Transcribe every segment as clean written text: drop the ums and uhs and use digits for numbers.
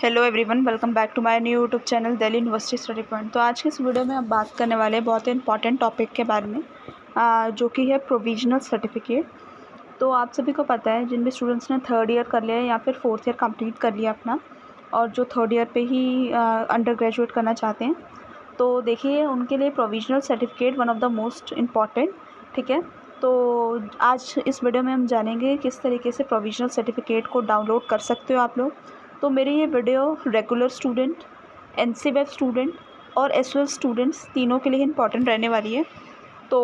Hello everyone, welcome back to my new YouTube channel Delhi university study point. तो आज के इस वीडियो में हम बात करने वाले हैं बहुत ही इंपॉर्टेंट टॉपिक के बारे में, जो कि है प्रोविजनल सर्टिफिकेट। तो आप सभी को पता है, जिन भी स्टूडेंट्स ने थर्ड ईयर कर लिया है या फिर फोर्थ ईयर कंप्लीट कर लिया अपना, और जो थर्ड ईयर पे ही अंडर ग्रेजुएट करना चाहते हैं, तो देखिए उनके लिए provisional certificate one of the most important. ठीक है, तो आज इस वीडियो में हम जानेंगे किस तरीके से प्रोविजनल सर्टिफिकेट को डाउनलोड कर सकते हो आप लोग। तो मेरी ये वीडियो रेगुलर स्टूडेंट, NC-वेब स्टूडेंट और SOL स्टूडेंट्स तीनों के लिए इम्पॉर्टेंट रहने वाली है। तो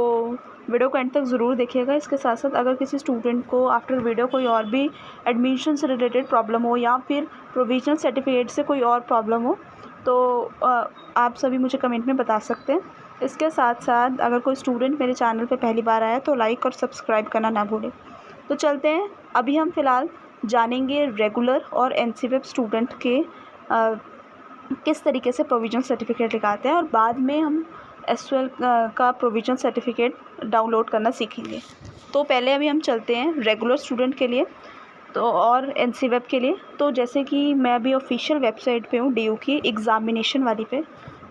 वीडियो को एंड तक ज़रूर देखिएगा। इसके साथ साथ अगर किसी स्टूडेंट को आफ्टर वीडियो कोई और भी एडमिशन से रिलेटेड प्रॉब्लम हो या फिर प्रोविजनल सर्टिफिकेट से कोई और प्रॉब्लम हो, तो आप सभी मुझे कमेंट में बता सकते हैं। इसके साथ साथ अगर कोई स्टूडेंट मेरे चैनल पे पहली बार आया तो लाइक और सब्सक्राइब करना ना भूलें। तो चलते हैं, अभी हम फ़िलहाल जानेंगे रेगुलर और NC-वेब स्टूडेंट के किस तरीके से प्रोविजनल सर्टिफिकेट निकालते हैं, और बाद में हम SOL का प्रोविजनल सर्टिफिकेट डाउनलोड करना सीखेंगे। तो पहले अभी हम चलते हैं रेगुलर स्टूडेंट के लिए तो और NC-वेब के लिए। तो जैसे कि मैं अभी ऑफिशियल वेबसाइट पे हूँ DU की एग्ज़ामिनेशन वाली पे।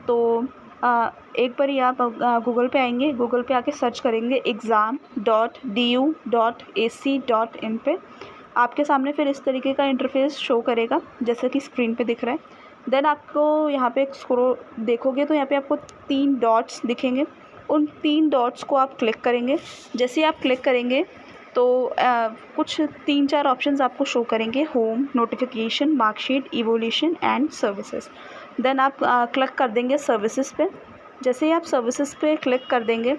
तो एक बार ही आप गूगल पे आएंगे, गूगल पे आके सर्च करेंगे exam.du.ac.in पे। आपके सामने फिर इस तरीके का इंटरफेस शो करेगा जैसा कि स्क्रीन पे दिख रहा है। देन आपको यहाँ पे स्क्रॉल देखोगे तो यहाँ पे आपको 3 डॉट्स दिखेंगे। उन 3 डॉट्स को आप क्लिक करेंगे। जैसे ही आप क्लिक करेंगे तो कुछ 3-4 ऑप्शंस आपको शो करेंगे: home, notification, marksheet, evaluation and services. Then आप क्लिक कर देंगे सर्विसेज पे। जैसे ही आप सर्विसेज पे क्लिक कर देंगे,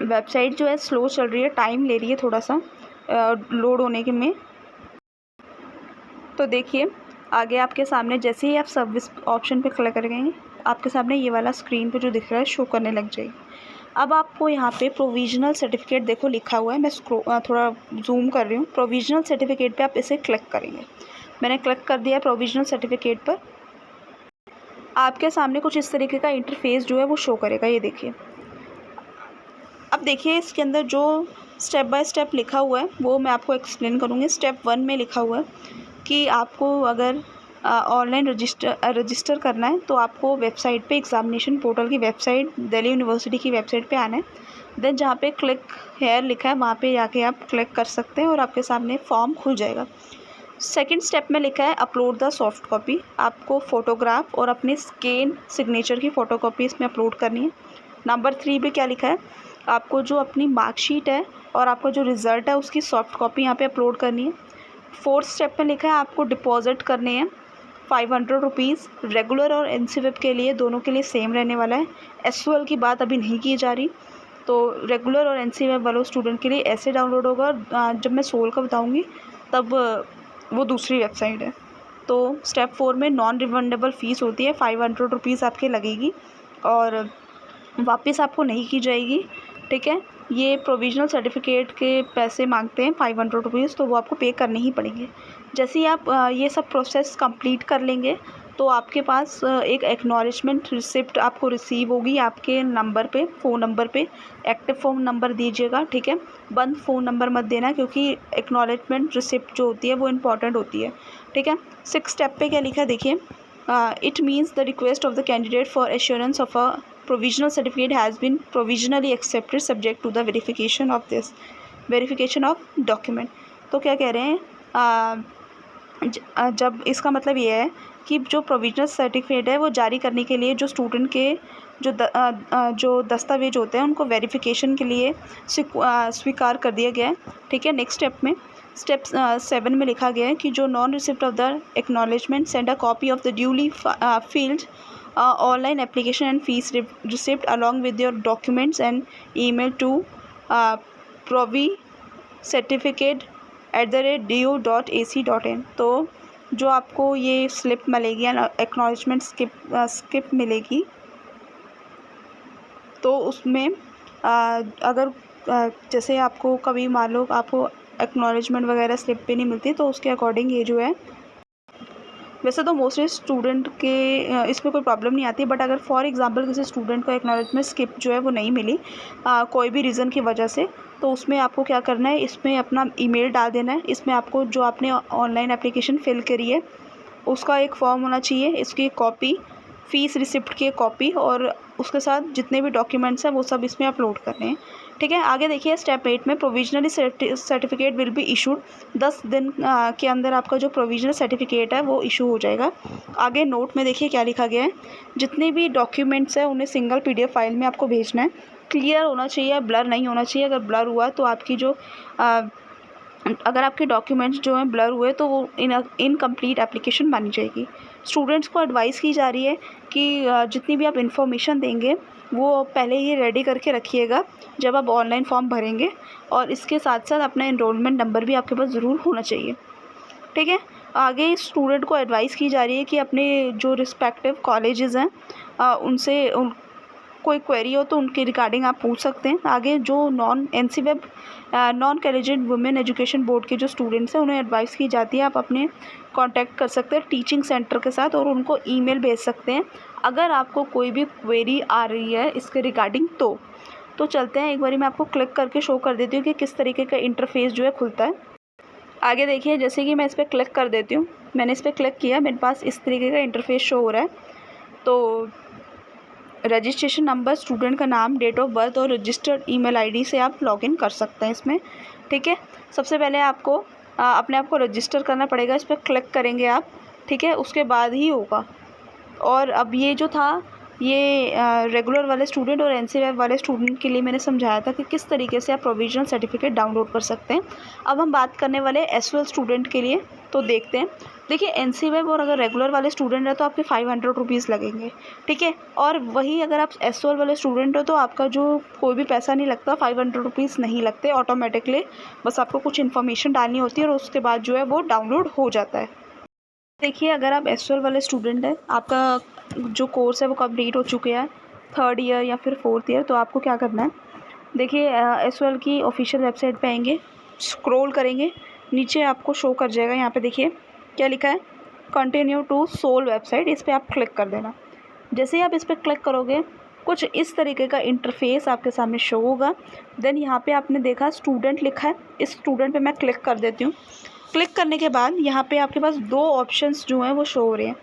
वेबसाइट जो है स्लो चल रही है, टाइम ले रही है थोड़ा सा लोड होने के में। तो देखिए आगे आपके सामने जैसे ही आप सर्विस ऑप्शन पे क्लिक करेंगे, आपके सामने ये वाला स्क्रीन पे जो दिख रहा है शो करने लग जाएगी। अब आपको यहाँ पे प्रोविजनल सर्टिफिकेट देखो लिखा हुआ है, मैं थोड़ा जूम कर रही हूँ। प्रोविजनल सर्टिफिकेट पे आप इसे क्लिक करेंगे। मैंने क्लिक कर दिया प्रोविजनल सर्टिफिकेट पर। आपके सामने कुछ इस तरीके का इंटरफेस जो है वो शो करेगा, ये देखिए। अब देखिए इसके अंदर जो स्टेप बाय स्टेप लिखा हुआ है वो मैं आपको एक्सप्लेन करूँगी। स्टेप 1 में लिखा हुआ है कि आपको अगर ऑनलाइन रजिस्टर करना है तो आपको वेबसाइट पे, एग्ज़ामिनेशन पोर्टल की वेबसाइट, दिल्ली यूनिवर्सिटी की वेबसाइट पे आना है। देन जहाँ पे क्लिक हेयर लिखा है वहाँ पे जाके आप क्लिक कर सकते हैं और आपके सामने फॉर्म खुल जाएगा। सेकंड स्टेप में लिखा है अपलोड द सॉफ्ट कॉपी। आपको फ़ोटोग्राफ और अपने स्कैन सिग्नेचर की फ़ोटोकॉपी इसमें अपलोड करनी है। नंबर 3 पे क्या लिखा है, आपको जो अपनी मार्कशीट है और आपका जो रिज़ल्ट है उसकी सॉफ्ट कॉपी यहाँ पे अपलोड करनी है। फोर्थ स्टेप में लिखा है आपको डिपॉजिट करने हैं 500 रुपीज़। रेगुलर और NC-वेब के लिए दोनों के लिए सेम रहने वाला है। SOL की बात अभी नहीं की जा रही, तो रेगुलर और NC-वेब वालों स्टूडेंट के लिए ऐसे डाउनलोड होगा। जब मैं SOL का बताऊँगी तब वो दूसरी वेबसाइट है। तो स्टेप 4 में नॉन रिफंडेबल फ़ीस होती है, 500 रुपीज़ आपके लगेगी और वापस आपको नहीं की जाएगी। ठीक है, ये प्रोविजनल सर्टिफिकेट के पैसे मांगते हैं 500 रुपीज़, तो वो आपको पे करने ही पड़ेंगे। जैसे ही आप ये सब प्रोसेस कंप्लीट कर लेंगे तो आपके पास एक एक्नॉलेजमेंट रिसिप्ट आपको रिसीव होगी आपके नंबर पे, फ़ोन नंबर पे। एक्टिव फ़ोन नंबर दीजिएगा, ठीक है, बंद फ़ोन नंबर मत देना, क्योंकि एक्नॉलेजमेंट रिसिप्ट जो होती है वो इम्पॉर्टेंट होती है। ठीक है, 6 स्टेप पे क्या लिखा है देखिए, it means the request of the candidate for assurance of a provisional certificate has been provisionally accepted subject to the verification of document। तो क्या कह रहे हैं, जब इसका मतलब ये है कि जो प्रोविजनल सर्टिफिकेट है वो जारी करने के लिए जो स्टूडेंट के जो दस्तावेज होते हैं उनको वेरिफिकेशन के लिए स्वीकार कर दिया गया है। ठीक है, नेक्स्ट स्टेप में स्टेप 7 में लिखा गया है कि जो non receipt of the acknowledgement send a copy of the duly field online application and fees receipt along with your documents and email to provicertificate@du.ac.in। तो जो आपको ये स्लिप मिलेगी या एक्नॉलेजमेंट स्लिप मिलेगी, तो उसमें अगर जैसे आपको कभी मान लो आपको एक्नॉलेजमेंट वगैरह स्लिप पे नहीं मिलती, तो उसके अकॉर्डिंग ये जो है, वैसे तो मोस्टली स्टूडेंट के इसमें कोई प्रॉब्लम नहीं आती, बट अगर फॉर एग्जांपल किसी स्टूडेंट को एक्नॉलेजमेंट स्किप जो है वो नहीं मिली कोई भी रीज़न की वजह से, तो उसमें आपको क्या करना है, इसमें अपना ईमेल डाल देना है। इसमें आपको जो आपने ऑनलाइन एप्लीकेशन फ़िल करी है उसका एक फॉर्म होना चाहिए, इसकी एक कॉपी, फ़ीस रिसिप्ट की एक कॉपी और उसके साथ जितने भी डॉक्यूमेंट्स हैं वो सब इसमें अपलोड करने हैं। ठीक है, आगे देखिए स्टेप 8 में provisionally certificate will be issued. 10 दिन के अंदर आपका जो प्रोविजनल सर्टिफिकेट है वो इशू हो जाएगा। आगे नोट में देखिए क्या लिखा गया है, जितने भी डॉक्यूमेंट्स हैं उन्हें सिंगल PDF फाइल में आपको भेजना है। क्लियर होना चाहिए, ब्लर नहीं होना चाहिए। अगर ब्लर हुआ तो आपकी जो अगर आपके डॉक्यूमेंट्स जो हैं ब्लर हुए तो वो इनकम्प्लीट एप्लीकेशन मानी जाएगी। स्टूडेंट्स को एडवाइस की जा रही है कि जितनी भी आप इन्फॉर्मेशन देंगे वो पहले ही रेडी करके रखिएगा जब आप ऑनलाइन फॉर्म भरेंगे, और इसके साथ साथ अपना एनरोलमेंट नंबर भी आपके पास ज़रूर होना चाहिए। ठीक है, आगे स्टूडेंट को एडवाइस की जा रही है कि अपने जो रिस्पेक्टिव कॉलेजेस हैं उनसे कोई क्वेरी हो तो उनके रिगार्डिंग आप पूछ सकते हैं। आगे जो NCWEB non collegiate women education board के जो स्टूडेंट्स हैं उन्हें एडवाइस की जाती है आप अपने कांटेक्ट कर सकते हैं टीचिंग सेंटर के साथ और उनको ईमेल भेज सकते हैं अगर आपको कोई भी क्वेरी आ रही है इसके रिगार्डिंग। तो चलते हैं, एक बारी मैं आपको क्लिक करके शो कर देती हूँ कि किस तरीके का इंटरफेस जो है खुलता है। आगे देखिए, जैसे कि मैं इस पर क्लिक कर देती हूँ, मैंने इस पर क्लिक किया, मेरे पास इस तरीके का इंटरफेस शो हो रहा है। तो रजिस्ट्रेशन नंबर, स्टूडेंट का नाम, डेट ऑफ बर्थ और रजिस्टर्ड ईमेल आईडी से आप लॉगिन कर सकते हैं इसमें। ठीक है, सबसे पहले आपको अपने आप को रजिस्टर करना पड़ेगा, इस पर क्लिक करेंगे आप। ठीक है, उसके बाद ही होगा। और अब ये जो था ये रेगुलर वाले स्टूडेंट और NCWEB वाले स्टूडेंट के लिए मैंने समझाया था कि किस तरीके से आप प्रोविजनल सर्टिफिकेट डाउनलोड कर सकते हैं। अब हम बात करने वाले SOL स्टूडेंट के लिए, तो देखते हैं। देखिए NCWEB और अगर रेगुलर वाले स्टूडेंट है तो आपके 500 रुपीज़ लगेंगे। ठीक है, और वही अगर आप SOL वाले स्टूडेंट हो तो आपका जो कोई भी पैसा नहीं लगता, 500 रुपीज़ नहीं लगते ऑटोमेटिकली। बस आपको कुछ इन्फॉर्मेशन डालनी होती है और उसके बाद जो है वो डाउनलोड हो जाता है। देखिए, अगर आप SOL वाले स्टूडेंट हैं, आपका जो कोर्स है वो कंप्लीट हो चुके हैं, 3rd ईयर या फिर 4th ईयर, तो आपको क्या करना है, देखिए SOL की ऑफिशियल वेबसाइट पे आएंगे, स्क्रॉल करेंगे, नीचे आपको शो कर जाएगा, यहाँ पे देखिए क्या लिखा है, कंटिन्यू टू SOL वेबसाइट, इस पर आप क्लिक कर देना। जैसे ही आप इस पर क्लिक करोगे कुछ इस तरीके का इंटरफेस आपके सामने शो होगा। देन यहाँ पे आपने देखा स्टूडेंट लिखा है, इस स्टूडेंट पे मैं क्लिक कर देती हूँ। क्लिक करने के बाद यहाँ पे आपके पास 2 ऑप्शंस जो हैं वो शो हो रहे हैं।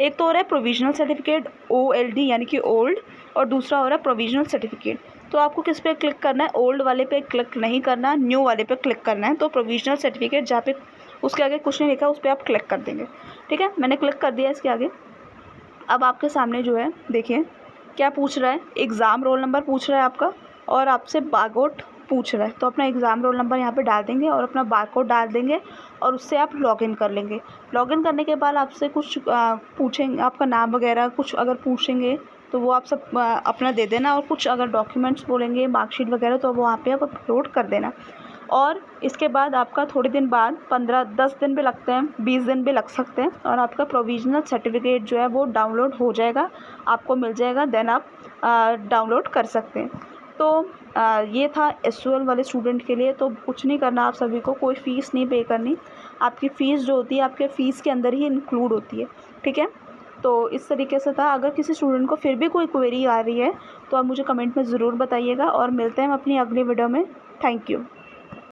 एक तो हो रहा है प्रोविजनल सर्टिफिकेट OLD यानी कि ओल्ड, और दूसरा हो रहा है प्रोविजनल सर्टिफिकेट। तो आपको किस पे क्लिक करना है, ओल्ड वाले पे क्लिक नहीं करना, न्यू वाले पे क्लिक करना है। तो प्रोविजनल सर्टिफिकेट जहाँ पे उसके आगे कुछ नहीं लिखा उस पर आप क्लिक कर देंगे। ठीक है, मैंने क्लिक कर दिया इसके आगे। अब आपके सामने जो है देखिए क्या पूछ रहा है, एग्ज़ाम रोल नंबर पूछ रहा है आपका, और आपसे बारकोड पूछ रहा है। तो अपना एग्ज़ाम रोल नंबर यहाँ पे डाल देंगे और अपना बारकोड डाल देंगे और उससे आप लॉगिन कर लेंगे। लॉगिन करने के बाद आपसे कुछ पूछेंगे, आपका नाम वगैरह कुछ अगर पूछेंगे तो वो आप सब अपना दे देना, और कुछ अगर डॉक्यूमेंट्स बोलेंगे, मार्कशीट वगैरह, तो वो वहाँ पे आप अपलोड कर देना। और इसके बाद आपका थोड़े दिन बाद 10 दिन भी लगते हैं, 20 दिन भी लग सकते हैं, और आपका प्रोविजनल सर्टिफिकेट जो है वो डाउनलोड हो जाएगा, आपको मिल जाएगा। देन आप डाउनलोड कर सकते हैं। तो ये था SOL वाले स्टूडेंट के लिए। तो कुछ नहीं करना आप सभी को, कोई फ़ीस नहीं पे करनी, आपकी फ़ीस जो होती है आपके फ़ीस के अंदर ही इंक्लूड होती है। ठीक है, तो इस तरीके से था। अगर किसी स्टूडेंट को फिर भी कोई क्वेरी आ रही है तो आप मुझे कमेंट में ज़रूर बताइएगा, और मिलते हैं हम अपनी अगली वीडियो में। Thank you.